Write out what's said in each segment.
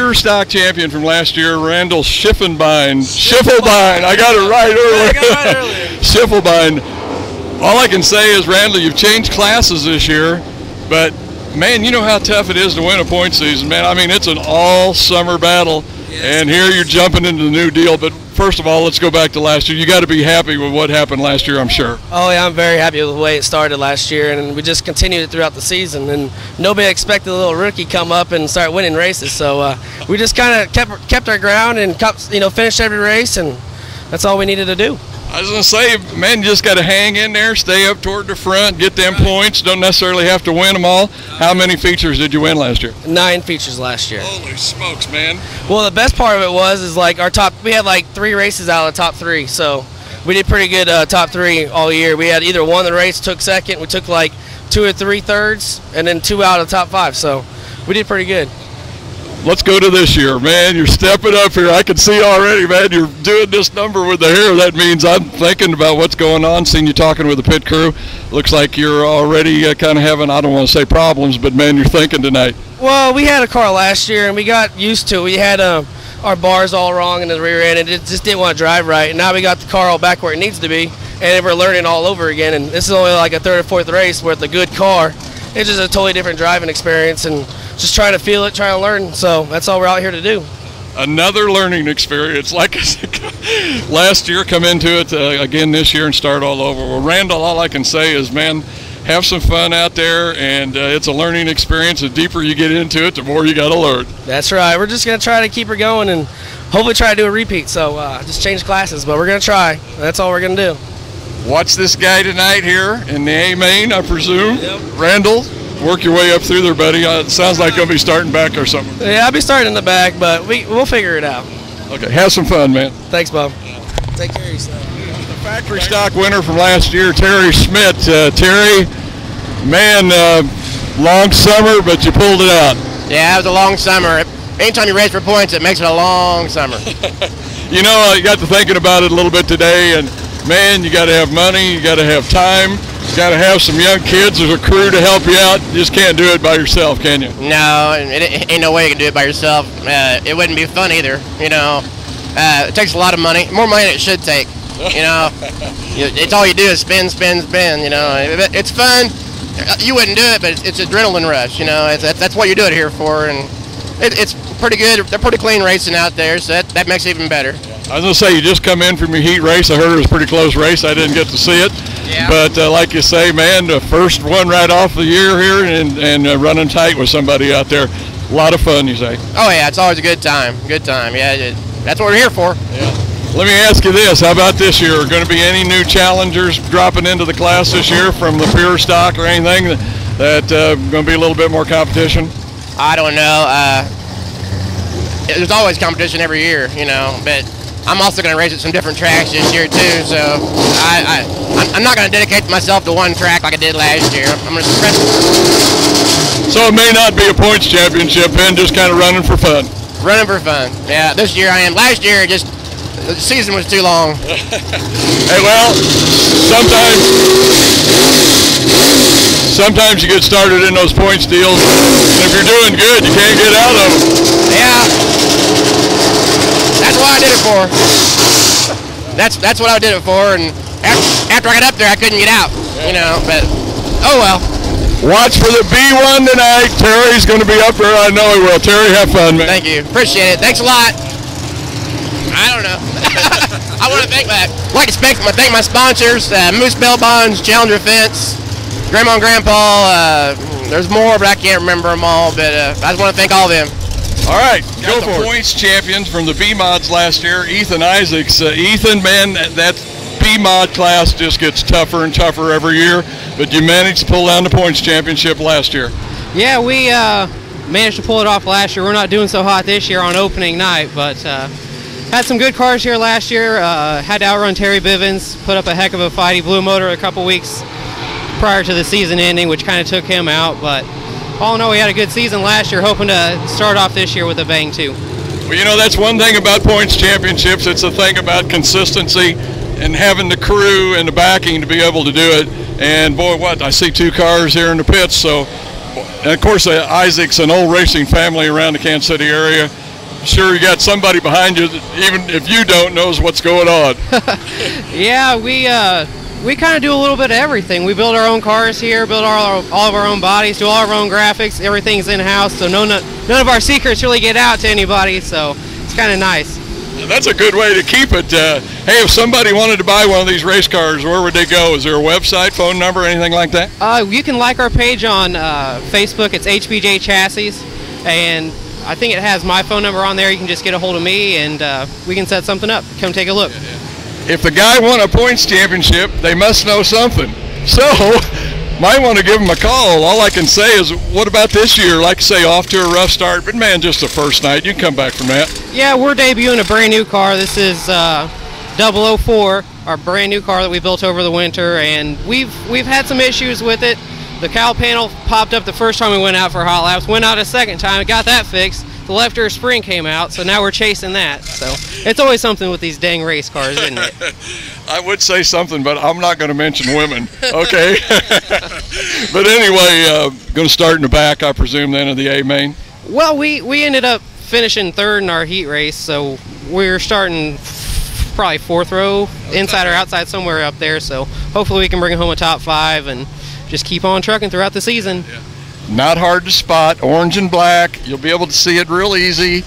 pure stock champion from last year, Randall Schiffelbein. I got it right earlier. I got it right earlier. Schiffelbein. All I can say is, Randall, you've changed classes this year, but man, you know how tough it is to win a point season, man. I mean, it's an all-summer battle, and here you're jumping into the new deal. But first of all, let's go back to last year. You got to be happy with what happened last year, I'm sure. Oh, yeah, I'm very happy with the way it started last year, and we just continued it throughout the season. And nobody expected a little rookie come up and start winning races, so we just kind of kept our ground and finished every race, and that's all we needed to do. I was going to say, man, you just got to hang in there, stay up toward the front, get them points. Don't necessarily have to win them all. How many features did you win last year? 9 features last year. Holy smokes, man. Well, the best part of it was like we had like 3 races out of the top 3, so we did pretty good top 3 all year. We had either won the race, took second, we took like 2 or 3 thirds, and then 2 out of the top 5, so we did pretty good. Let's go to this year, man. You're stepping up here. I can see already, man. You're doing this number with the hair. That means I'm thinking about what's going on. Seeing you talking with the pit crew. Looks like you're already kind of having, I don't want to say problems, but man, you're thinking tonight. Well, we had a car last year, and we got used to it. We had our bars all wrong in the rear end, and it just didn't want to drive right. And now we got the car all back where it needs to be, and we're learning all over again. And this is only like a 3rd or 4th race with a good car. It's just a totally different driving experience, and just trying to feel it, trying to learn. So that's all we're out here to do. Another learning experience. Like I said, last year, come into it again this year and start all over. Well, Randall, all I can say is, man, have some fun out there, and it's a learning experience. The deeper you get into it, the more you got to learn. That's right. We're just going to try to keep her going and hopefully try to do a repeat. So just change classes, but we're going to try. That's all we're going to do. Watch this guy tonight here in the A main, I presume. Yep. Randall, work your way up through there, buddy. It sounds like you'll be starting back or something. Yeah, I'll be starting in the back, but we'll figure it out. Okay, have some fun, man. Thanks, Bob. Take care of yourself. The factory stock winner from last year, Terry Schmidt. Terry, man, long summer, but you pulled it out. Yeah, it was a long summer. Anytime you race for points, it makes it a long summer. You know, you got to thinking about it a little bit today, and man, you got to have money, you got to have time, you got to have some young kids. There's a crew to help you out. You just can't do it by yourself, can you? No, it ain't no way you can do it by yourself. It wouldn't be fun either. You know, it takes a lot of money, more money than it should take. You know, it's all you do is spin, spin, spin. You know, it's fun. You wouldn't do it, but it's adrenaline rush. You know, that's what you do it here for, and it's pretty good. They're pretty clean racing out there, so that makes it even better. I was going to say, you just come in from your heat race. I heard it was a pretty close race. I didn't get to see it. Yeah. But like you say, man, the first one right off the year here and running tight with somebody out there. A lot of fun, you say. Oh, yeah, it's always a good time. Good time, yeah. That's what we're here for. Yeah. Let me ask you this. How about this year? Are going to be any new challengers dropping into the class this year from the pure stock or anything that going to be a little bit more competition? I don't know. There's always competition every year, you know, but I'm also going to race at some different tracks this year too, so I'm not going to dedicate myself to one track like I did last year. I'm going to spread. So it may not be a points championship, and just kind of running for fun. Running for fun. Yeah, this year I am. Last year, the season was too long. Hey, well, sometimes you get started in those points deals, and if you're doing good, you can't get out of them. Yeah. That's what I did it for. That's what I did it for, and after I got up there, I couldn't get out, you know, but oh well. Watch for the B1 tonight. Terry's going to be up there. I know he will. Terry, have fun, man. Thank you. Appreciate it. Thanks a lot. I don't know. I want to thank that. I'd like to thank my sponsors, Moose Bell Bonds, Challenger Fence, Grandma and Grandpa. There's more, but I can't remember them all, but I just want to thank all of them. All right, go for it. Points champions from the B-Mods last year, Ethan Isaacs. Ethan, man, that B-Mod class just gets tougher and tougher every year, but you managed to pull down the points championship last year. Yeah, we managed to pull it off last year. We're not doing so hot this year on opening night, but had some good cars here last year. Had to outrun Terry Bivens, put up a heck of a fight. He blew a motor a couple weeks prior to the season ending, which kind of took him out, but all in all, we had a good season last year, hoping to start off this year with a bang too. Well, you know, that's one thing about points championships. It's a thing about consistency and having the crew and the backing to be able to do it. And boy, I see 2 cars here in the pits. So, and of course, Isaac's an old racing family around the Kansas City area. sure you got somebody behind you that, even if you don't, knows what's going on. Yeah, we kind of do a little bit of everything. We build our own cars here, build all of our own bodies, do all of our own graphics. Everything's in-house, so none of our secrets really get out to anybody, so it's kind of nice. That's a good way to keep it. Hey, if somebody wanted to buy one of these race cars, where would they go? Is there a website, phone number, anything like that? You can like our page on Facebook. It's HBJ Chassis, and I think it has my phone number on there. You can just get a hold of me, and we can set something up. Come take a look. If the guy won a points championship, they must know something. So, might want to give him a call. All I can say is, what about this year? Like I say, off to a rough start, but man, just the first night. You can come back from that. Yeah, we're debuting a brand new car. This is 004, our brand new car that we built over the winter, and we've had some issues with it. The cowl panel popped up the first time we went out for hot laps, went out a second time, got that fixed. The left rear spring came out, so now we're chasing that. So it's always something with these dang race cars, isn't it? I would say something, but I'm not going to mention women, okay? But anyway, going to start in the back, I presume, then, of the A main? Well, we ended up finishing third in our heat race, so we're starting probably fourth row, inside or outside, somewhere up there. So hopefully we can bring home a top 5 and just keep on trucking throughout the season. Yeah. Not hard to spot, orange and black. You'll be able to see it real easy.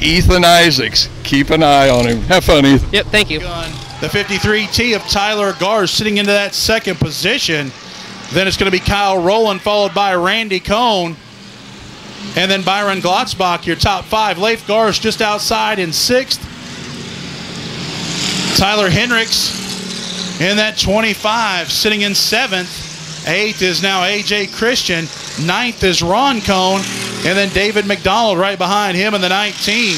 Ethan Isaacs, keep an eye on him. Have fun, Ethan. Yep, thank you. The 53T of Tyler Garst sitting into that second position. Then it's going to be Kyle Rowland, followed by Randy Cohn. And then Byron Glotzbach, your top 5. Leif Garst just outside in 6th. Tyler Hendricks in that 25, sitting in 7th. 8th is now AJ Christian. 9th is Ron Cohn. And then David McDonald right behind him in the 19.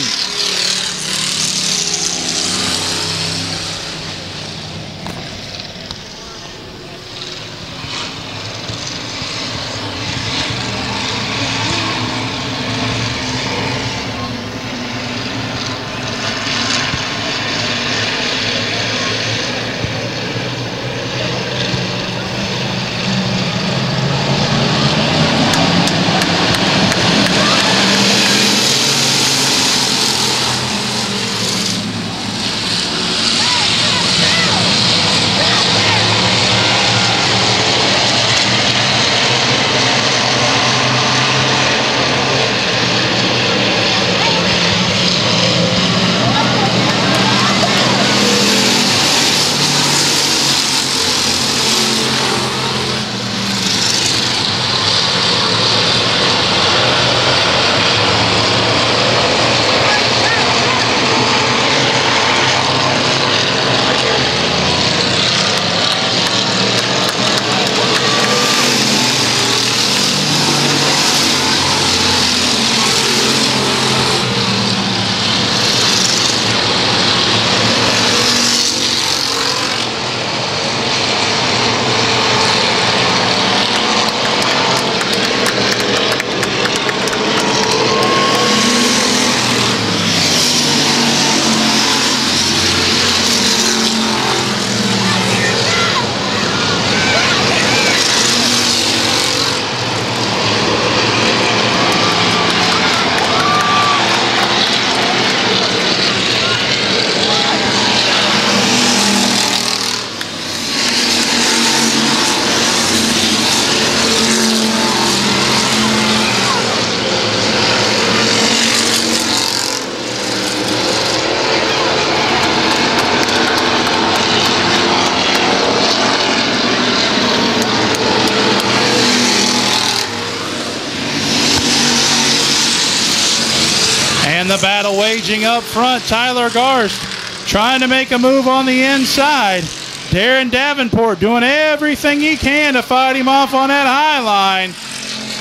And the battle waging up front. Tyler Garst trying to make a move on the inside. Darren Davenport doing everything he can to fight him off on that high line.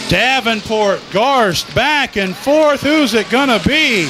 Davenport, Garst, back and forth. Who's it gonna be?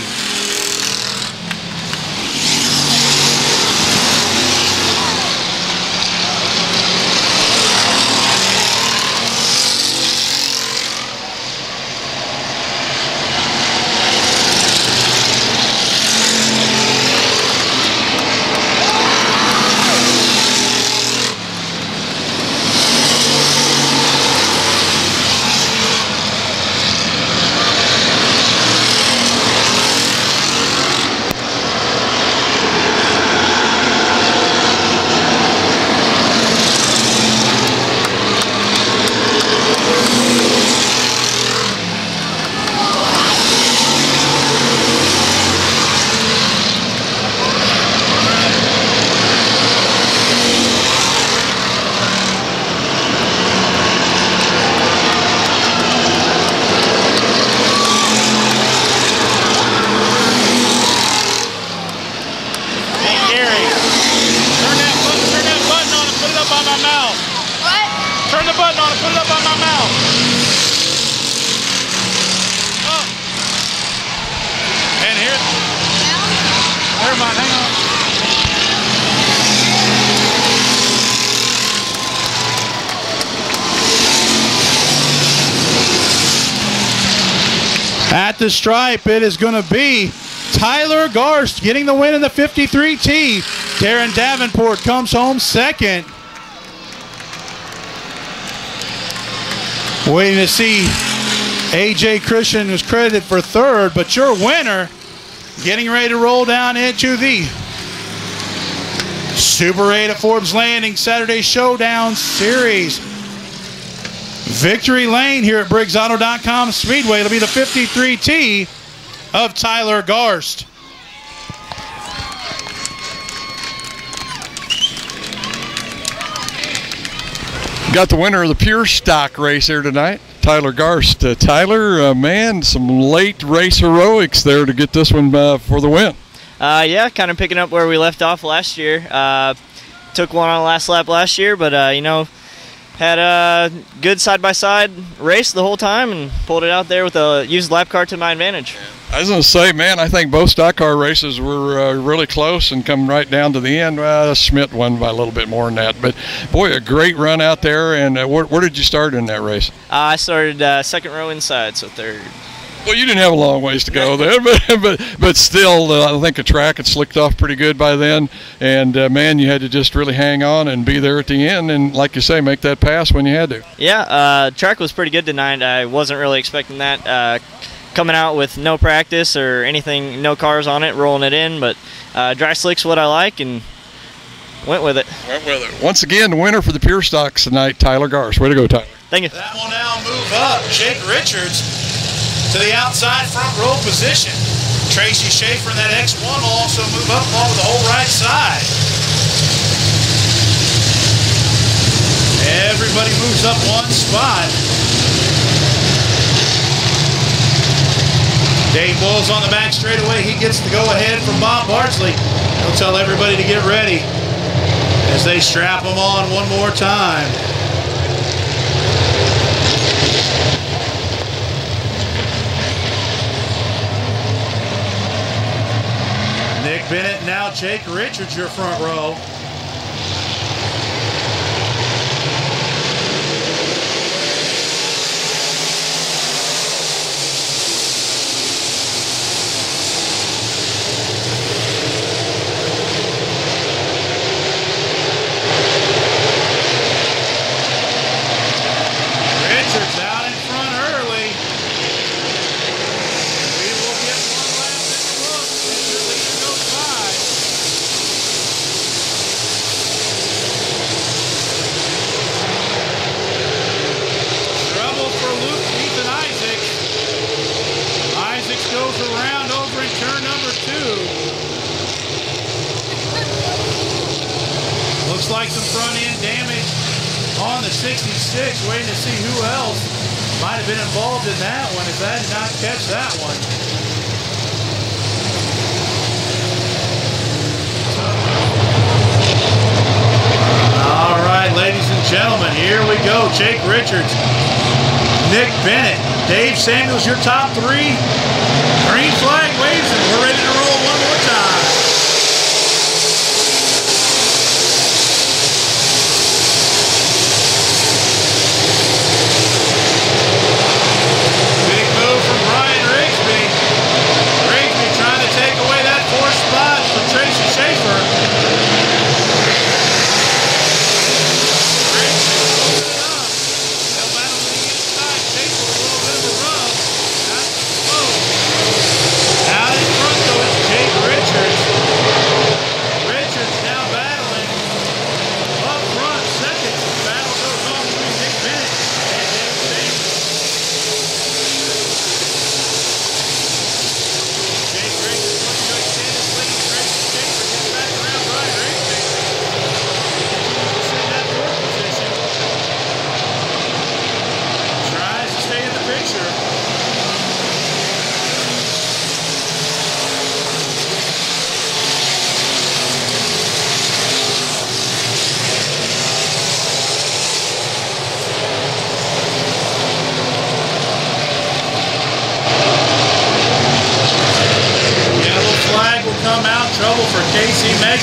What? Turn the button on and put it up on my mouth. Up. And here. Never mind, hang on. At the stripe, it is going to be Tyler Garst getting the win in the 53T. Darren Davenport comes home second. Waiting to see AJ Christian was credited for third, but your winner getting ready to roll down into the Super 8 at Forbes Landing Saturday Showdown Series. Victory lane here at BriggsAuto.com Speedway. It'll be the 53T of Tyler Garst. Got the winner of the pure stock race here tonight, Tyler Garst. Tyler, man, some late race heroics there to get this one for the win. Yeah, kind of picking up where we left off last year. Took one on the last lap last year, but, you know, had a good side-by-side race the whole time and pulled it out there with a used lap car to my advantage. I was going to say, man, I think both stock car races were really close and come right down to the end. Schmidt won by a little bit more than that. But, boy, a great run out there. And where did you start in that race? I started second row inside, so third. Well, you didn't have a long ways to go there, but still, I think the track had slicked off pretty good by then. And, man, you had to just really hang on and be there at the end and, like you say, make that pass when you had to. Yeah, track was pretty good tonight. I wasn't really expecting that. Coming out with no practice or anything, no cars on it, rolling it in, but dry slick's what I like and went with it. Once again, the winner for the pure stocks tonight, Tyler Garst. Way to go, Tyler. Thank you. That will now move up Jake Richards to the outside front row position. Tracy Schaefer in that X1 will also move up along with the whole right side. Everybody moves up one spot. Dave Bowles on the back straightaway. He gets the go-ahead from Bob Bardsley. He'll tell everybody to get ready as they strap them on one more time. Nick Bennett, now Jake Richards, your front row. Looks like some front end damage on the 66. Waiting to see who else might have been involved in that one if I did not catch that one. All right, ladies and gentlemen, here we go. Jake Richards, Nick Bennett, Dave Samuels, your top three. Green flag waves and we're ready to roll one more time. Big move from Brian Rigsby. Rigsby trying to take away that fourth spot from Tracy Schaefer. Out in front though, it's Jake Richards.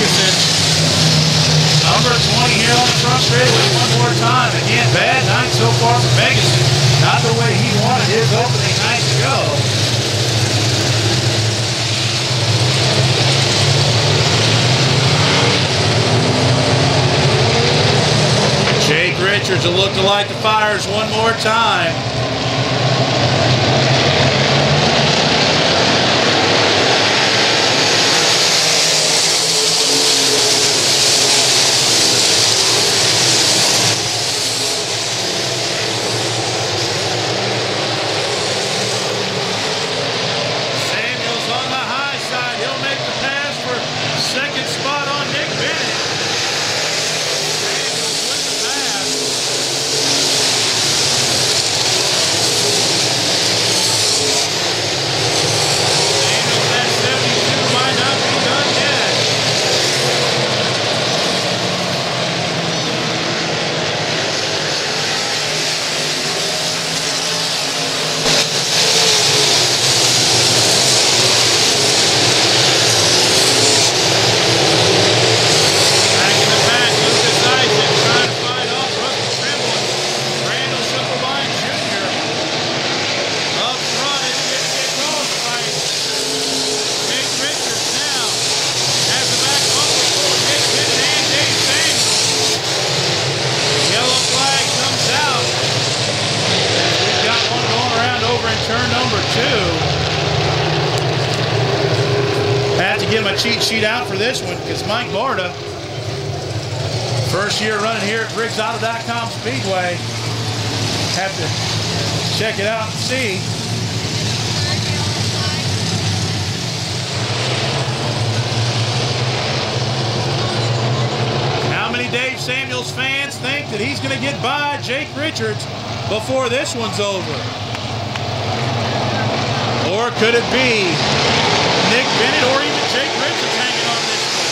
Ferguson. Number 20 here on the front straightaway one more time. Again, bad night so far for Ferguson. Not the way he wanted his opening night to go. Jake Richards will look to light the fires one more time. Samuels on the high side. He'll make the pass for second spot on Nick Bennett. Cheat sheet out for this one because Mike Barta, first year running here at BriggsAuto.com Speedway, have to check it out and see. How many Dave Samuels fans think that he's going to get by Jake Richards before this one's over? Or could it be Nick Bennett or even Jake Richards hanging on this one?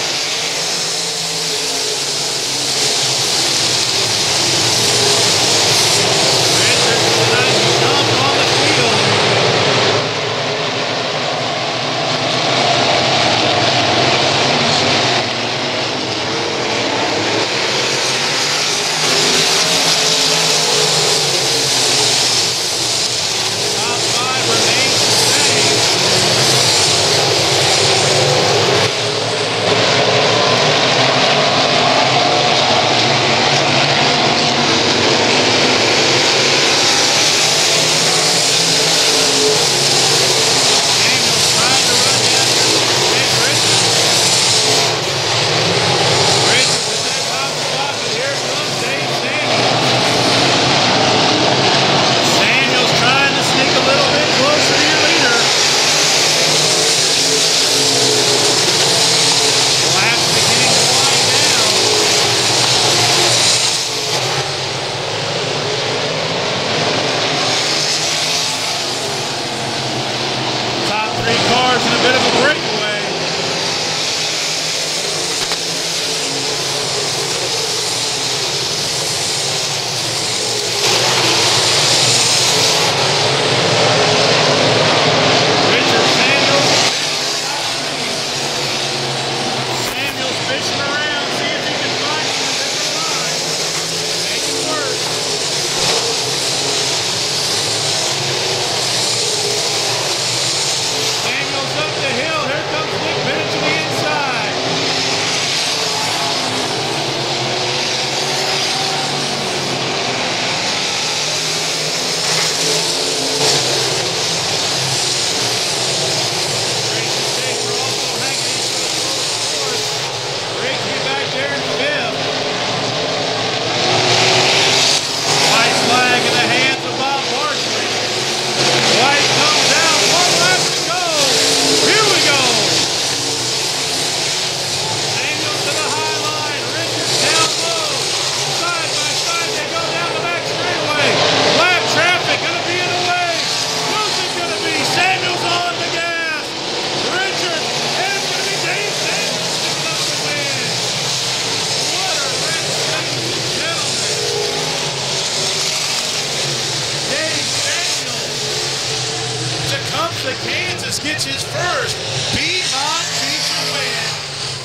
Richards with a nice jump on the field. Top five remains the same.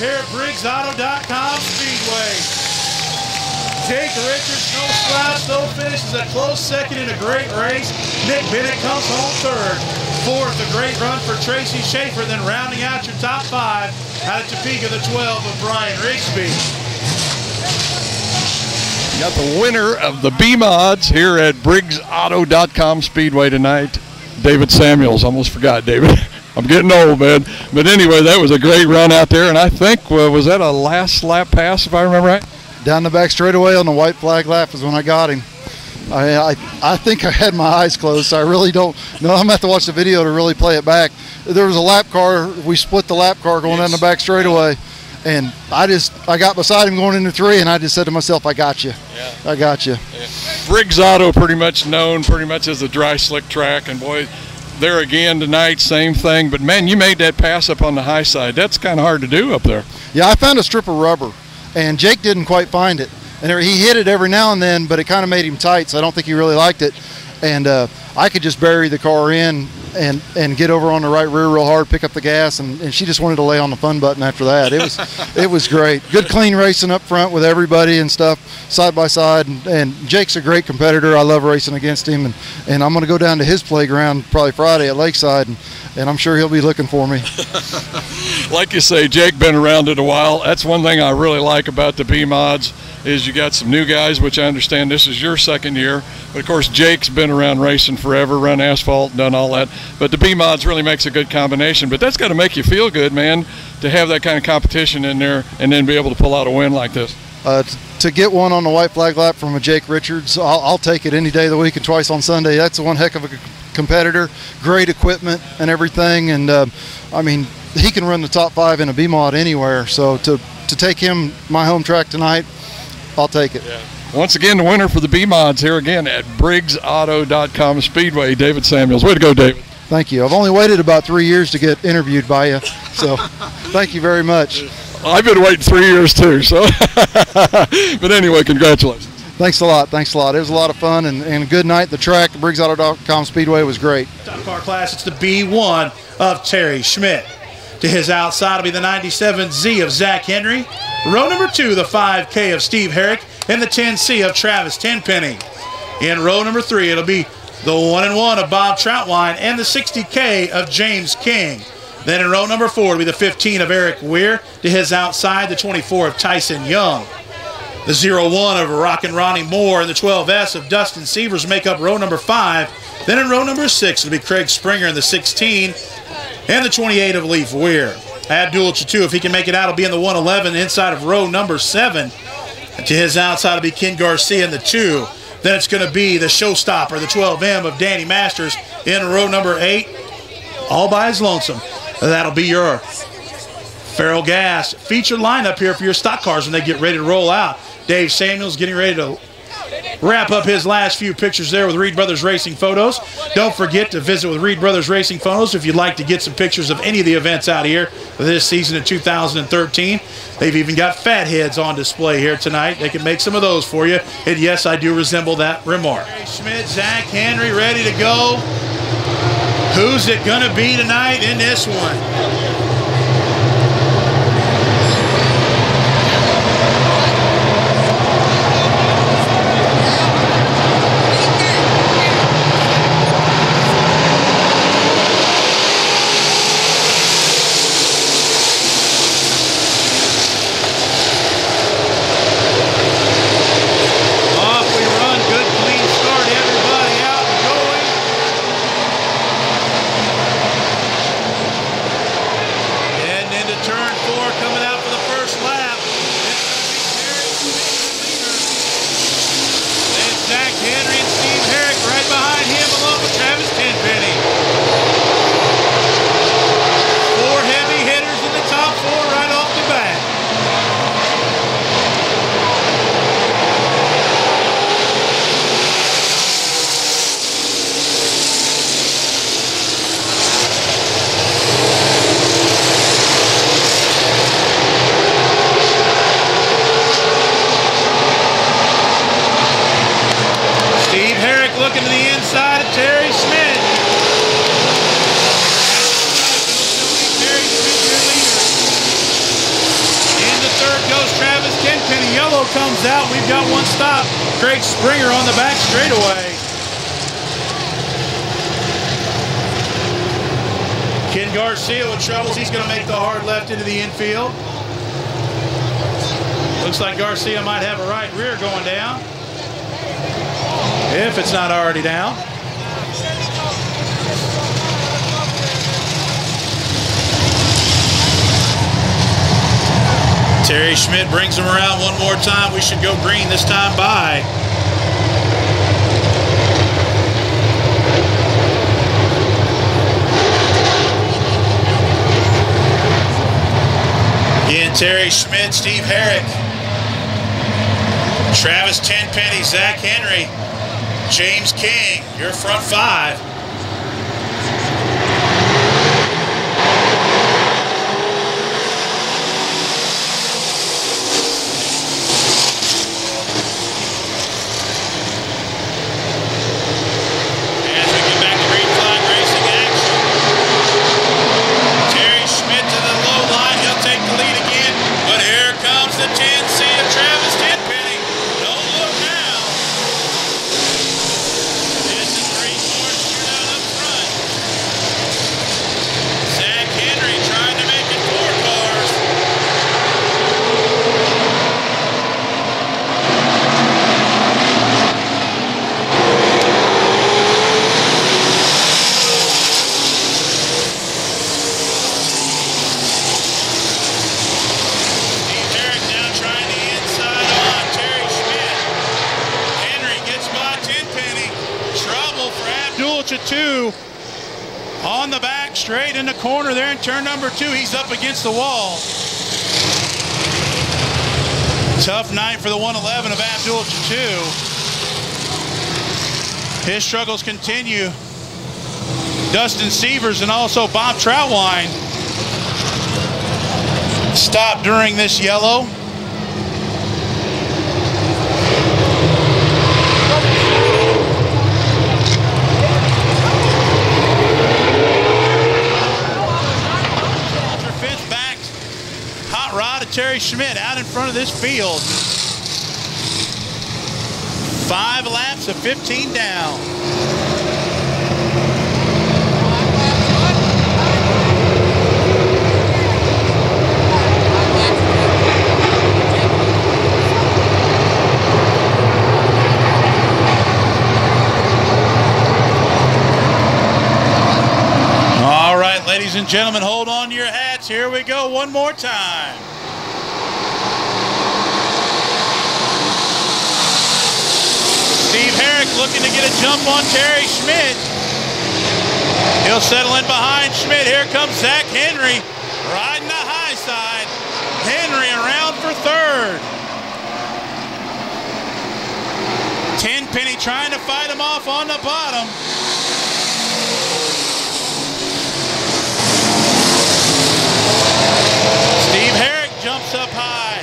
here at BriggsAuto.com Speedway. Jake Richards, no slouch, no finishes a close second in a great race. Nick Bennett comes home third. Fourth, a great run for Tracy Schaefer, then rounding out your top 5 out of Topeka, the 12 of Brian Rigsby. Got the winner of the B-Mods here at BriggsAuto.com Speedway tonight, David Samuels. Almost forgot, David. I'm getting old, man. But anyway, that was a great run out there, and I think, was that a last lap pass, if I remember right? Down the back straightaway on the white flag lap is when I got him. I think I had my eyes closed, so I really don't know. I'm going to have to watch the video to really play it back. There was a lap car. We split the lap car going down the back straightaway. And I got beside him going into 3, and I just said to myself, I got you. Yeah. I got you. Yeah. Briggs Auto pretty much known as a dry slick track, and boy, there again tonight, same thing. But man, you made that pass up on the high side. That's kind of hard to do up there. Yeah, I found a strip of rubber, and Jake didn't quite find it. And he hit it every now and then, but it kind of made him tight, so I don't think he really liked it. And I could just bury the car in and get over on the right rear real hard, pick up the gas, and she just wanted to lay on the fun button after that. It was great. Good clean racing up front with everybody and stuff, side by side. And Jake's a great competitor. I love racing against him, and I'm going to go down to his playground probably Friday at Lakeside, and I'm sure he'll be looking for me. Like you say, Jake been around it a while. That's one thing I really like about the B-Mods is you got some new guys, which I understand this is your second year. But, of course, Jake's been around racing forever, run asphalt, done all that. But the B-Mods really makes a good combination. But that's got to make you feel good, man, to have that kind of competition in there and then be able to pull out a win like this. To get one on the white flag lap from a Jake Richards, I'll take it any day of the week and twice on Sunday. That's one heck of a competitor, great equipment and everything. And, I mean, he can run the top 5 in a B-Mod anywhere. So to take him my home track tonight, I'll take it. Yeah. Once again, the winner for the B-Mods here again at BriggsAuto.com Speedway, David Samuels. Way to go, David. Thank you. I've only waited about 3 years to get interviewed by you, so thank you very much. I've been waiting 3 years too, so. But anyway, congratulations. Thanks a lot. Thanks a lot. It was a lot of fun and a good night. The track, the BriggsAuto.com Speedway was great. Top car class, it's the B1 of Terry Schmidt. To his outside will be the 97Z of Zach Henry. Row number 2, the 5K of Steve Herrick, and the 10C of Travis Tenpenny. In row number 3, it'll be the 1-1 of Bob Troutwine and the 60K of James King. Then in row number 4, it'll be the 15 of Eric Weir. To his outside, the 24 of Tyson Young. The 01 of Rockin' Ronnie Moore and the 12S of Dustin Severs make up row number 5. Then in row number 6, it'll be Craig Springer in the 16 and the 28 of Leaf Weir. Abdul Chatu, if he can make it out, will be in the 111 inside of row number 7. And to his outside will be Ken Garcia in the 2. Then it's going to be the showstopper, the 12M of Danny Masters in row number 8, all by his lonesome. That'll be your Farrell Gas featured lineup here for your stock cars when they get ready to roll out. Dave Samuels getting ready to wrap up his last few pictures there with Reed Brothers Racing Photos. Don't forget to visit with Reed Brothers Racing Photos if you'd like to get some pictures of any of the events out here this season in 2013. They've even got fat heads on display here tonight. They can make some of those for you. And yes, I do resemble that remark. Schmidt, Zach Henry ready to go. Who's it going to be tonight in this one? yellow comes out. We've got one stop. Craig Springer on the back straightaway. Ken Garcia with troubles. He's going to make the hard left into the infield. Looks like Garcia might have a right rear going down, if it's not already down. Terry Schmidt brings him around one more time. We should go green this time by. Again, Terry Schmidt, Steve Herrick, Travis Tenpenny, Zach Henry, James King, your front five. Two on the back, straight in the corner there in turn number 2. He's up against the wall. Tough night for the 111 of Abdul Chatu. His struggles continue. Dustin Sievers and also Bob Troutwine stopped during this yellow. Terry Schmidt out in front of this field. 5 laps of 15 down. All right, ladies and gentlemen, hold on to your hats. Here we go one more time. Steve Herrick looking to get a jump on Terry Schmidt. He'll settle in behind Schmidt. Here comes Zach Henry riding the high side. Henry around for third. Tenpenny trying to fight him off on the bottom. Steve Herrick jumps up high,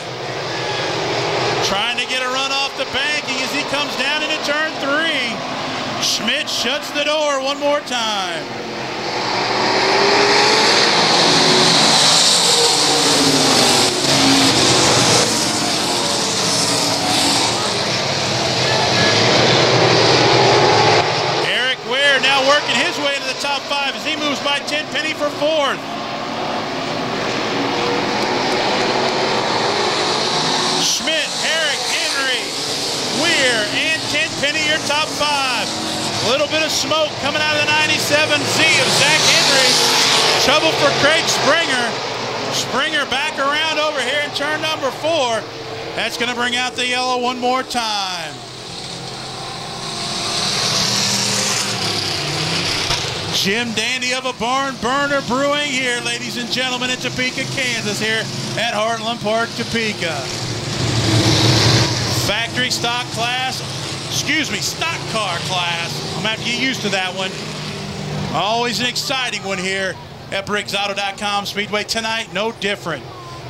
trying to get a run off the banking as he comes down into turn 3. Schmidt shuts the door one more time. Eric Ware now working his way to the top 5 as he moves by Tenpenny for 4th. Schmidt, Herrick, Henry, Weir, and Tenpenny, your top 5. A little bit of smoke coming out of the 97Z of Zach Henry. Trouble for Craig Springer. Springer back around over here in turn number 4. That's going to bring out the yellow one more time. Jim Dandy of a barn burner brewing here, ladies and gentlemen, in Topeka, Kansas, here at Heartland Park, Topeka. Factory stock class, stock car class. I'm going to have to get used to that one. Always an exciting one here at BriggsAuto.com Speedway. Tonight, no different.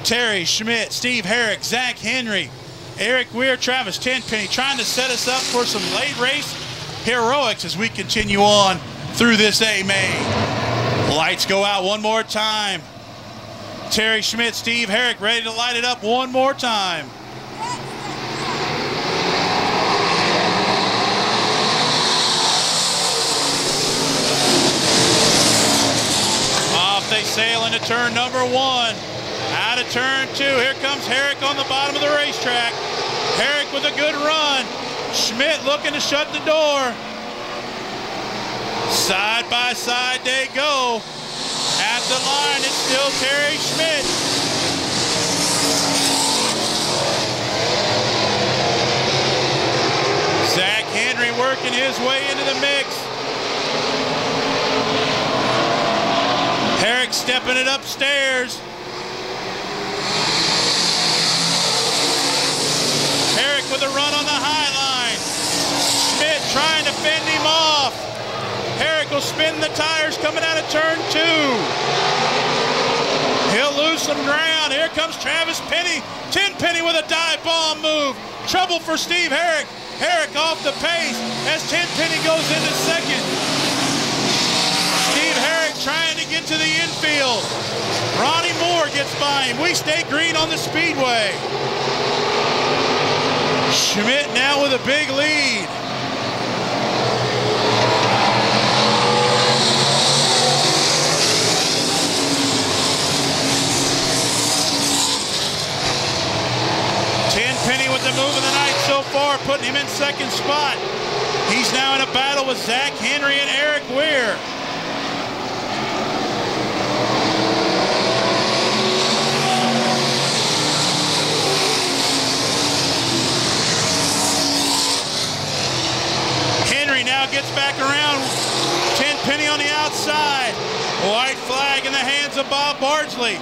Terry Schmidt, Steve Herrick, Zach Henry, Eric Weir, Travis Tenpenny trying to set us up for some late race heroics as we continue on through this A main. Lights go out one more time. Terry Schmidt, Steve Herrick ready to light it up one more time. into turn number 1. Out of turn 2, here comes Herrick on the bottom of the racetrack. Herrick with a good run. Schmidt looking to shut the door. Side by side they go. At the line, it's still Terry Schmidt. Zach Henry working his way into the mix. Herrick stepping it upstairs. Herrick with a run on the high line. Schmidt trying to fend him off. Herrick will spin the tires coming out of turn 2. He'll lose some ground. Here comes Travis Penny. Tenpenny with a dive bomb move. Trouble for Steve Herrick. Herrick off the pace as Tenpenny goes into second. Steve Herrick trying to get to the infield. Ronnie Moore gets by him. We stay green on the Speedway. Schmidt now with a big lead. Tenpenny with the move of the night so far, putting him in second spot. He's now in a battle with Zach Henry and Eric Weir. Henry now gets back around. Tenpenny on the outside. White flag in the hands of Bob Bardsley.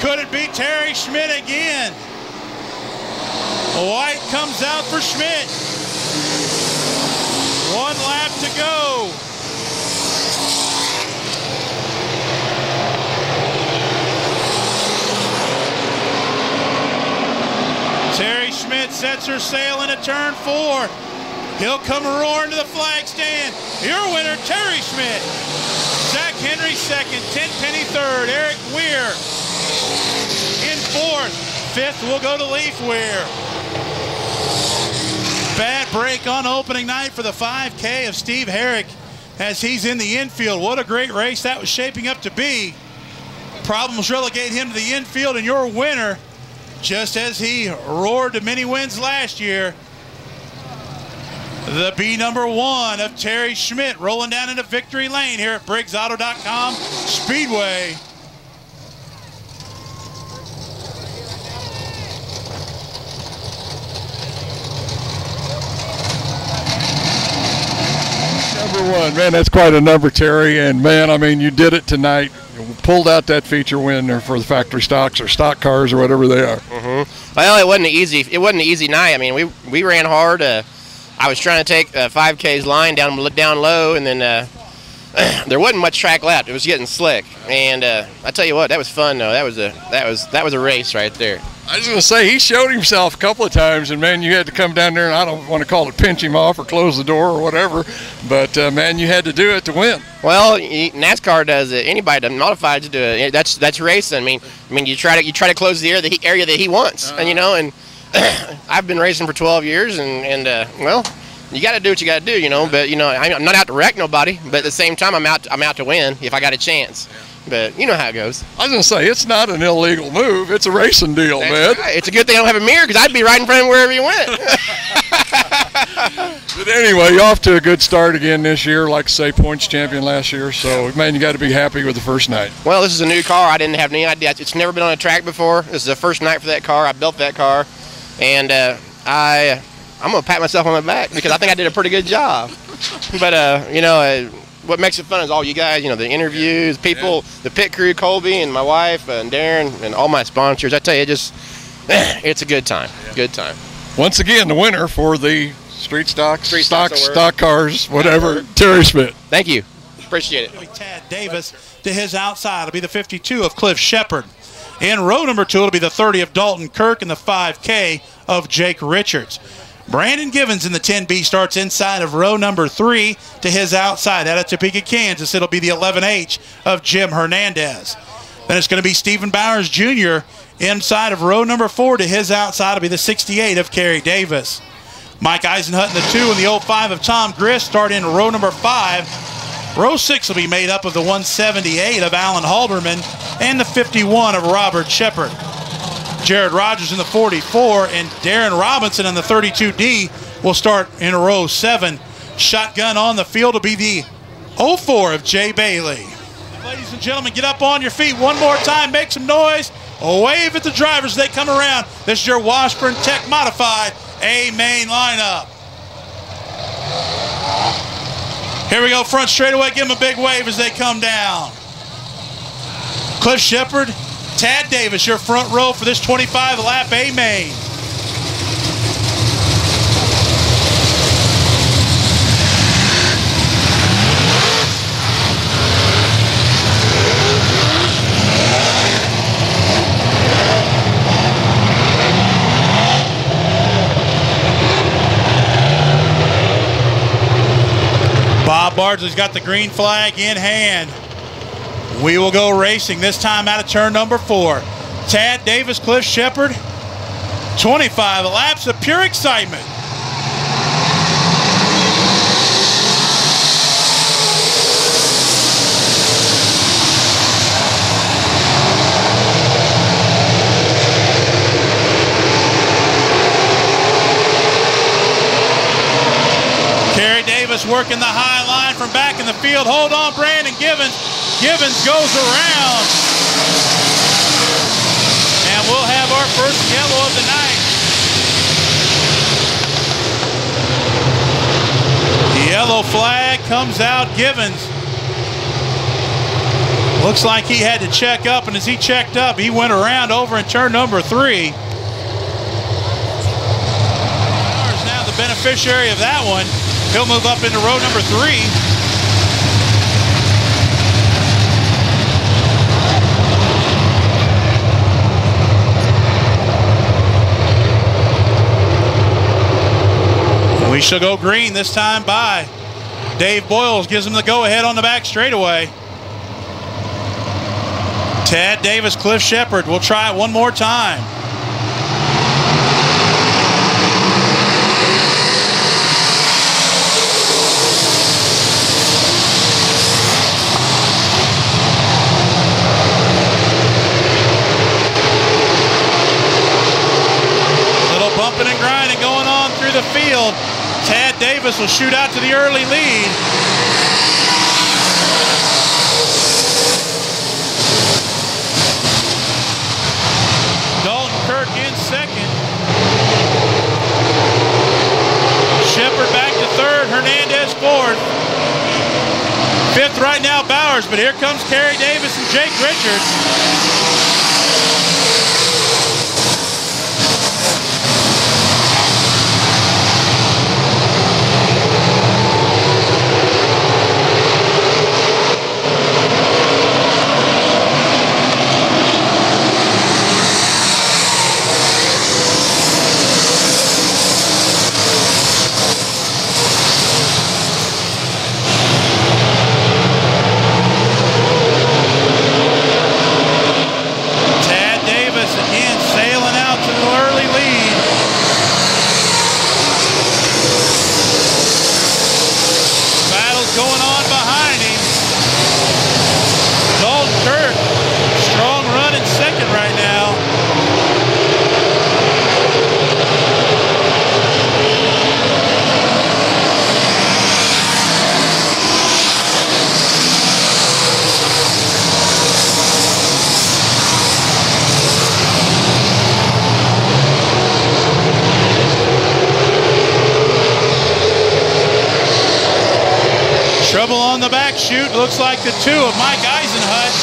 Could it be Terry Schmidt again? White comes out for Schmidt. 1 lap to go. Terry Schmidt sets her sail into turn 4. He'll come roaring to the flag stand. Your winner, Terry Schmidt. Zach Henry second, Tenpenny third, Eric Weir in fourth. Fifth will go to Leaf Weir. Bad break on opening night for the 5K of Steve Herrick as he's in the infield. What a great race that was shaping up to be. Problems relegate him to the infield, and your winner, just as he roared to many wins last year, the B number 1 of Terry Schmidt rolling down into victory lane here at BriggsAuto.com Speedway. Number 1, man, that's quite a number, Terry. And man, I mean, you did it tonight. You pulled out that feature winner for the factory stocks or stock cars or whatever they are. Well, it wasn't an easy night. I mean, we ran hard. I was trying to take 5K's line down low, and then there wasn't much track left. It was getting slick, and I tell you what, that was fun though. That was a race right there. I was going to say, he showed himself a couple of times, and man, you had to come down there, and I don't want to call it pinch him off or close the door or whatever, but man, you had to do it to win. Well, NASCAR does it. Anybody does, modifieds do it. That's racing. I mean, you try to close the area that he wants, and you know, and I've been racing for 12 years, and well, you got to do what you got to do, you know. But you know, I'm not out to wreck nobody, but at the same time, I'm out to win if I got a chance. But you know how it goes. I was going to say, it's not an illegal move. It's a racing deal, man. Right. It's a good thing I don't have a mirror, because I'd be right in front of him wherever you went. But anyway, you're off to a good start again this year. Like I say, points champion last year. So, man, you got to be happy with the first night. Well, this is a new car. I didn't have any idea. It's never been on a track before. This is the first night for that car. I built that car. And I'm going to pat myself on the back because I think I did a pretty good job. But, you know, what makes it fun is all you guys, you know, the interviews, people, the pit crew, Colby and my wife and Darren and all my sponsors. I tell you, it's a good time. Good time. Once again, the winner for the stock cars, whatever, Terry Schmidt. Thank you. Appreciate it. Tad Davis to his outside. It'll be the 52 of Cliff Shepard. In row number 2, it'll be the 30 of Dalton Kirk and the 5K of Jake Richards. Brandon Givens in the 10B starts inside of row number 3 to his outside. Out of Topeka, Kansas, it'll be the 11H of Jim Hernandez. Then it's going to be Stephen Bowers Jr. inside of row number 4 to his outside. It'll be the 68 of Kerry Davis. Mike Eisenhut in the 2 and the 05 of Tom Grist start in row number 5. Row 6 will be made up of the 178 of Alan Halderman and the 51 of Robert Shepard. Jared Rogers in the 44 and Darren Robinson in the 32D will start in row 7. Shotgun on the field will be the 04 of Jay Bailey. Ladies and gentlemen, get up on your feet one more time, make some noise, wave at the drivers as they come around. This is your Washburn Tech Modified A main lineup. Here we go, front straightaway, give them a big wave as they come down. Cliff Shepard, Tad Davis, your front row for this 25-lap A main. Bob Bardsley's got the green flag in hand. We will go racing, this time out of turn number 4. Tad Davis, Cliff Shepard, 25 laps of pure excitement. Kerry Davis working the high line from back in the field. Hold on, Brandon Givens. Givens goes around. And we'll have our first yellow of the night. The yellow flag comes out. Givens. Looks like he had to check up, and as he checked up, he went around over in turn number 3. Is now the beneficiary of that one. He'll move up into row number 3. We shall go green this time by Dave Boyles. Gives him the go-ahead on the back straightaway. Tad Davis, Cliff Shepard. We'll try it one more time. Little bumping and grinding going on through the field. Tad Davis will shoot out to the early lead. Dalton Kirk in second. Shepard back to third. Hernandez fourth. Fifth right now, Bowers, but here comes Kerry Davis and Jake Richards. Going on behind him. Dalton Kirk, strong run in second right now. Trouble on the back chute. Looks like the 2 of Mike Eisenhut.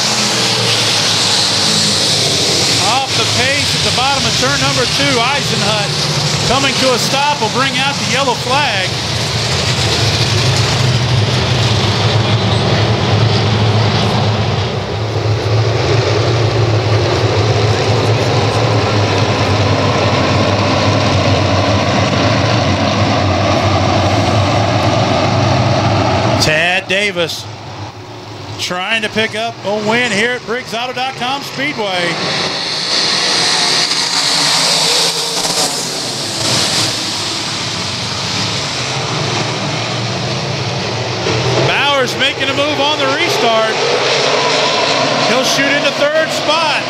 Off the pace at the bottom of turn number 2. Eisenhut coming to a stop will bring out the yellow flag. Tad Davis trying to pick up a win here at BriggsAuto.com Speedway. Bowers making a move on the restart. He'll shoot into third spot.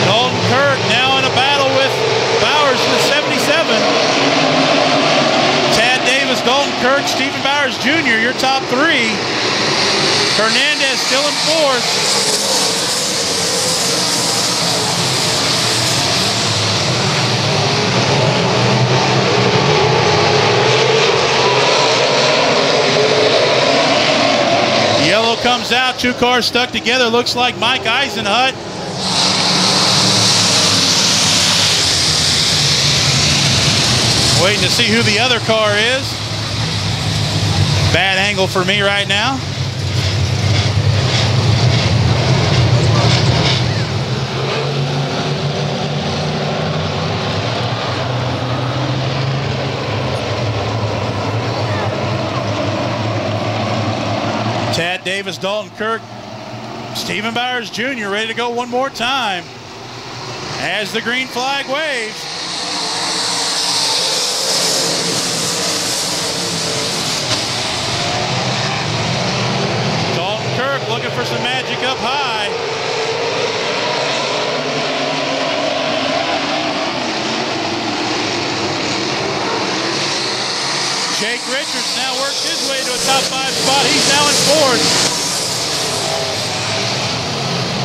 Dalton Kirk now in a battle with Bowers in the 77. Tad Davis, Dalton Kirk, Stephen Bowers Jr., your top three. Hernandez still in fourth. Yellow comes out, two cars stuck together. Looks like Mike Eisenhut. Waiting to see who the other car is. Bad angle for me right now. Tad Davis, Dalton Kirk, Stephen Bowers Jr. ready to go one more time as the green flag waves. Dalton Kirk looking for some magic up high. Jake Richards now works his way to a top 5 spot. He's now in fourth.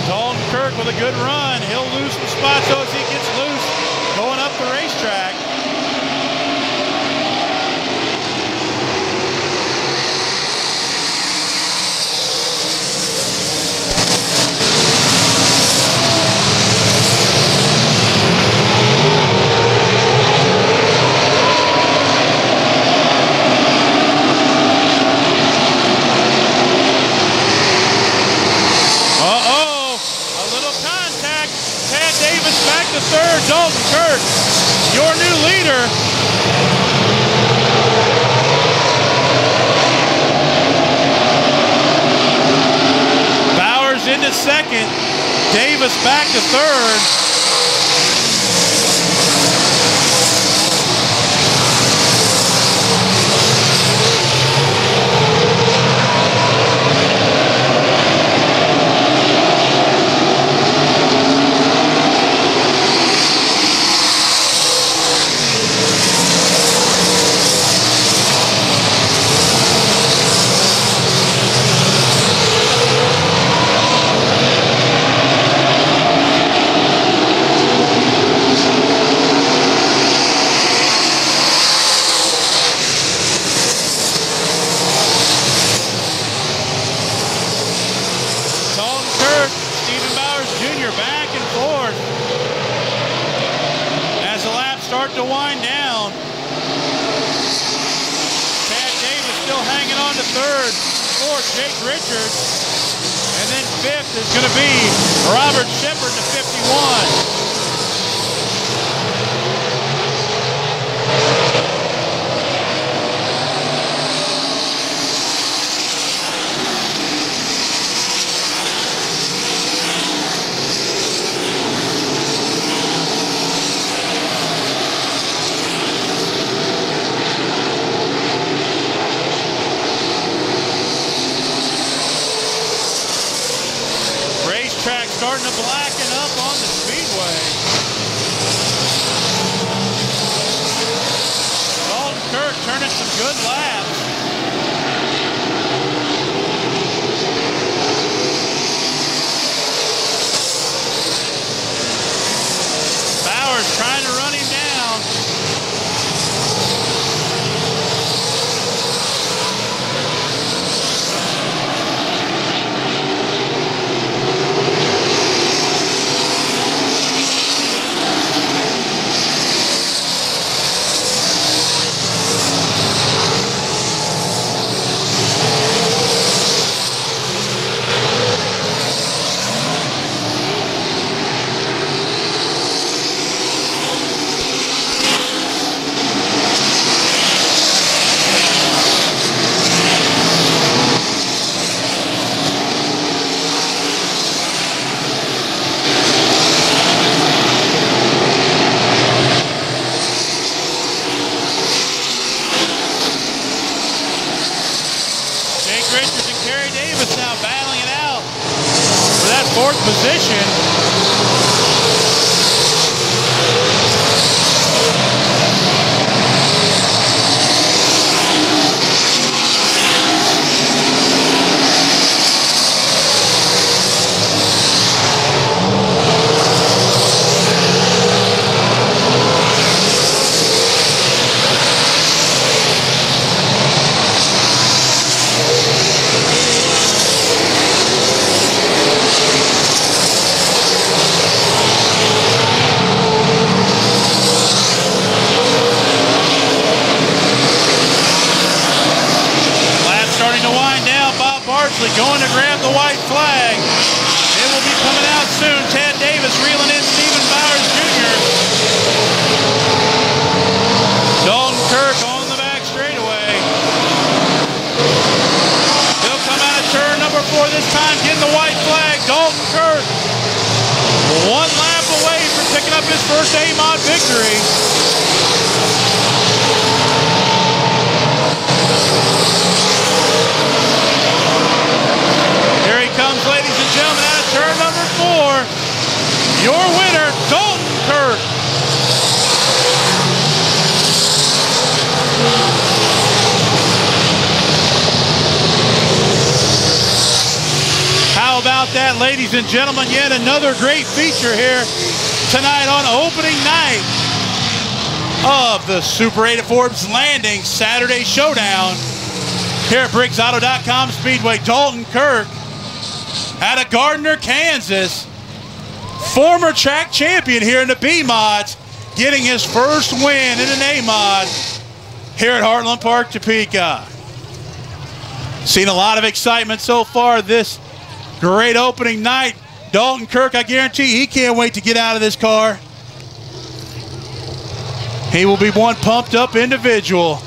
Dalton Kirk with a good run. He'll lose some spots though as he gets loose going up the racetrack. To third, Dalton Kirk, your new leader. Bowers into second, Davis back to third. To wind down. Tad Davis still hanging on to third. Fourth, Jake Richards. And then fifth is going to be Robert Shepard to 51. Starting to blacken up on the Speedway. Dalton Kirk turning some good laps. Bowers trying to run him down. 4th position. Going to grab the white flag. It will be coming out soon. Ted Davis reeling in Stephen Bowers Jr. Dalton Kirk on the back straightaway. He'll come out of turn number 4 this time, getting the white flag. Dalton Kirk, 1 lap away from picking up his first A-Mod victory. Comes, ladies and gentlemen, out of turn number 4, your winner, Dalton Kirk. How about that, ladies and gentlemen? Yet another great feature here tonight on opening night of the Super 8 at Forbes Landing Saturday Showdown here at BriggsAuto.com Speedway. Dalton Kirk out of Gardner, Kansas, former track champion here in the B-Mods, getting his first win in an A-Mod here at Heartland Park, Topeka. Seen a lot of excitement so far this great opening night. Dalton Kirk, I guarantee he can't wait to get out of this car. He will be one pumped up individual.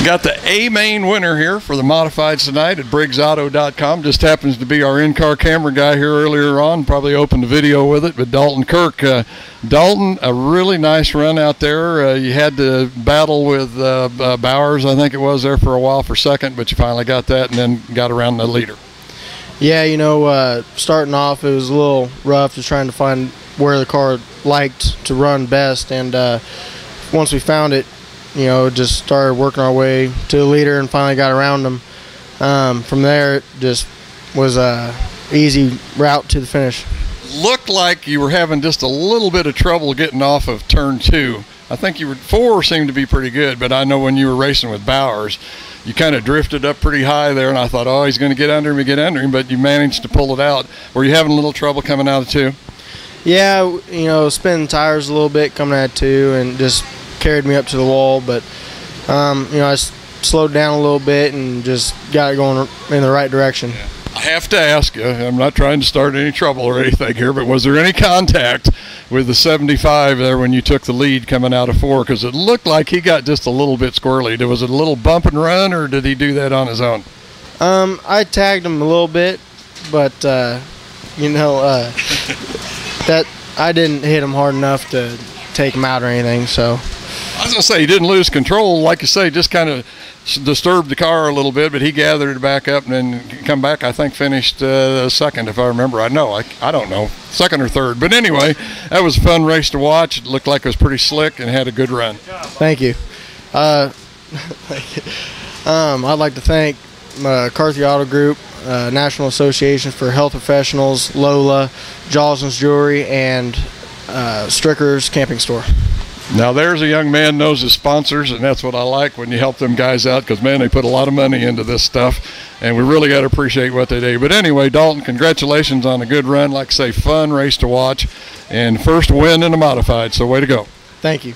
Got the A-main winner here for the modifieds tonight at BriggsAuto.com. Just happens to be our in-car camera guy here earlier on. Probably opened the video with it, but Dalton Kirk. Dalton, a really nice run out there. You had to battle with Bowers, I think it was, there for a while for second, but you finally got that and then got around the leader. Yeah, you know, starting off it was a little rough, just trying to find where the car liked to run best, and once we found it, you know, just started working our way to the leader and finally got around them. From there, it just was a easy route to the finish. Looked like you were having just a little bit of trouble getting off of turn 2. I think 4 seemed to be pretty good, but I know when you were racing with Bowers, you kind of drifted up pretty high there, and I thought, oh, he's going to get under him, but you managed to pull it out. Were you having a little trouble coming out of 2? Yeah, you know, spinning tires a little bit coming out of 2 and just carried me up to the wall, but you know, I slowed down a little bit and just got it going in the right direction. Yeah. I have to ask you, I'm not trying to start any trouble or anything here, but was there any contact with the 75 there when you took the lead coming out of 4? Because it looked like he got just a little bit squirrely. Was it a little bump and run, or did he do that on his own? I tagged him a little bit, but you know, that I didn't hit him hard enough to take him out or anything, so. I was going to say, he didn't lose control. Like you say, just kind of disturbed the car a little bit, but he gathered it back up and then come back, I think, finished second, if I remember. I don't know, second or third. But anyway, that was a fun race to watch. It looked like it was pretty slick and had a good run. Thank you. I'd like to thank McCarthy Auto Group, National Association for Health Professionals, Lola, Jolson's Jewelry, and Stricker's Camping Store. Now there's a young man knows his sponsors, and that's what I like when you help them guys out, because, man, they put a lot of money into this stuff, and we really got to appreciate what they do. But anyway, Dalton, congratulations on a good run. Like I say, fun race to watch, and first win in a modified, so way to go. Thank you.